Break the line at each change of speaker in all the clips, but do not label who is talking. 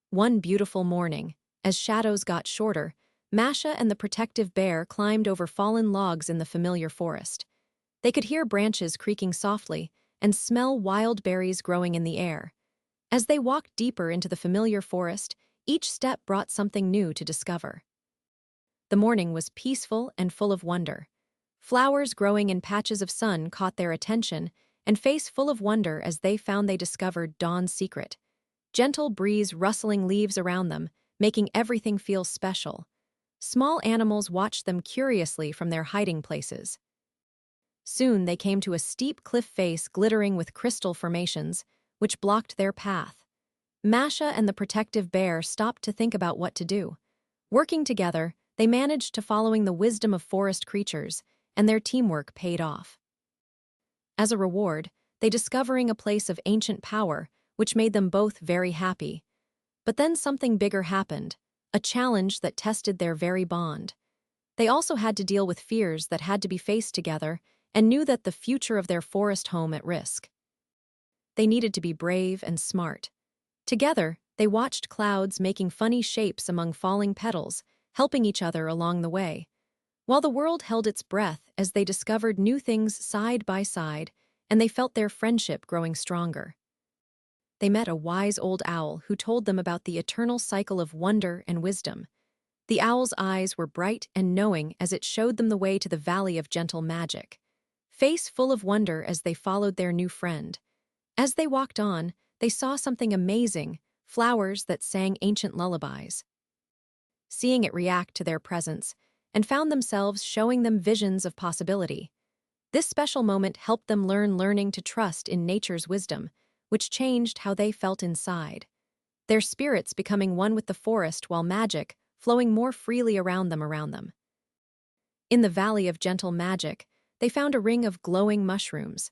One beautiful morning, as shadows got shorter, Masha and the protective bear climbed over fallen logs in the familiar forest. They could hear branches creaking softly and smell wild berries growing in the air. As they walked deeper into the familiar forest, each step brought something new to discover. The morning was peaceful and full of wonder. Flowers growing in patches of sun caught their attention, and face full of wonder as they discovered dawn's secret. Gentle breeze rustling leaves around them, making everything feel special. Small animals watched them curiously from their hiding places. Soon they came to a steep cliff face glittering with crystal formations, which blocked their path. Masha and the protective bear stopped to think about what to do. Working together, they managed to following the wisdom of forest creatures, and their teamwork paid off. As a reward, they discovering a place of ancient power, which made them both very happy. But then something bigger happened, a challenge that tested their very bond. They also had to deal with fears that had to be faced together and knew that the future of their forest home at risk. They needed to be brave and smart. Together, they watched clouds making funny shapes among falling petals, helping each other along the way. While the world held its breath as they discovered new things side by side, and they felt their friendship growing stronger. They met a wise old owl who told them about the eternal cycle of wonder and wisdom. The owl's eyes were bright and knowing as it showed them the way to the valley of gentle magic. Face full of wonder as they followed their new friend. As they walked on, they saw something amazing, flowers that sang ancient lullabies. Seeing it react to their presence, and found themselves showing them visions of possibility. This special moment helped them learning to trust in nature's wisdom, which changed how they felt inside. Their spirits becoming one with the forest while magic flowing more freely around them. In the valley of gentle magic, they found a ring of glowing mushrooms.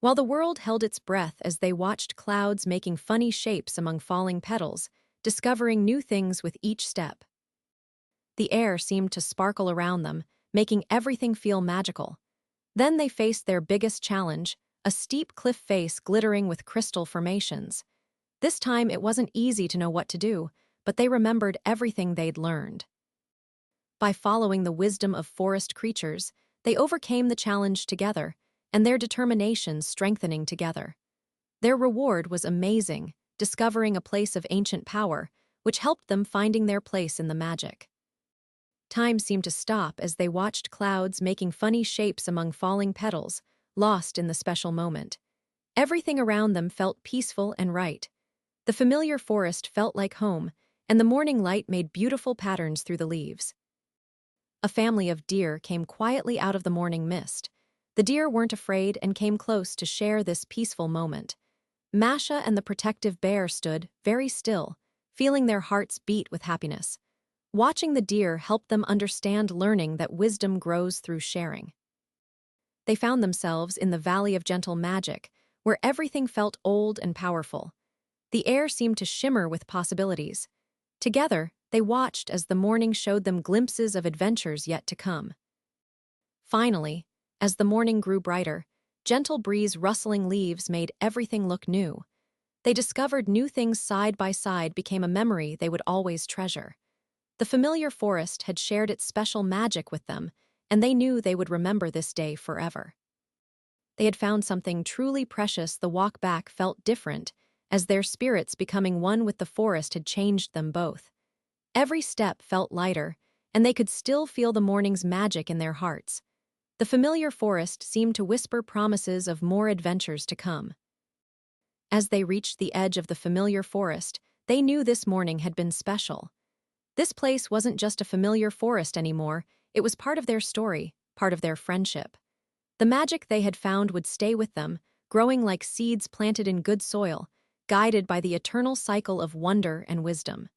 While the world held its breath as they watched clouds making funny shapes among falling petals, discovering new things with each step. The air seemed to sparkle around them, making everything feel magical. Then they faced their biggest challenge, a steep cliff face glittering with crystal formations. This time it wasn't easy to know what to do, but they remembered everything they'd learned. By following the wisdom of forest creatures, they overcame the challenge together, and their determination strengthening together. Their reward was amazing, discovering a place of ancient power, which helped them finding their place in the magic. Time seemed to stop as they watched clouds making funny shapes among falling petals, lost in the special moment. Everything around them felt peaceful and right. The familiar forest felt like home, and the morning light made beautiful patterns through the leaves. A family of deer came quietly out of the morning mist. The deer weren't afraid and came close to share this peaceful moment. Masha and the protective bear stood very still, feeling their hearts beat with happiness. Watching the deer helped them understand learning that wisdom grows through sharing. They found themselves in the valley of gentle magic, where everything felt old and powerful. The air seemed to shimmer with possibilities. Together, they watched as the morning showed them glimpses of adventures yet to come. Finally, as the morning grew brighter, gentle breeze rustling leaves made everything look new. They discovered new things side by side became a memory they would always treasure. The familiar forest had shared its special magic with them, and they knew they would remember this day forever. They had found something truly precious. The walk back felt different, as their spirits becoming one with the forest had changed them both. Every step felt lighter, and they could still feel the morning's magic in their hearts. The familiar forest seemed to whisper promises of more adventures to come. As they reached the edge of the familiar forest, they knew this morning had been special. This place wasn't just a familiar forest anymore, it was part of their story, part of their friendship. The magic they had found would stay with them, growing like seeds planted in good soil, guided by the eternal cycle of wonder and wisdom.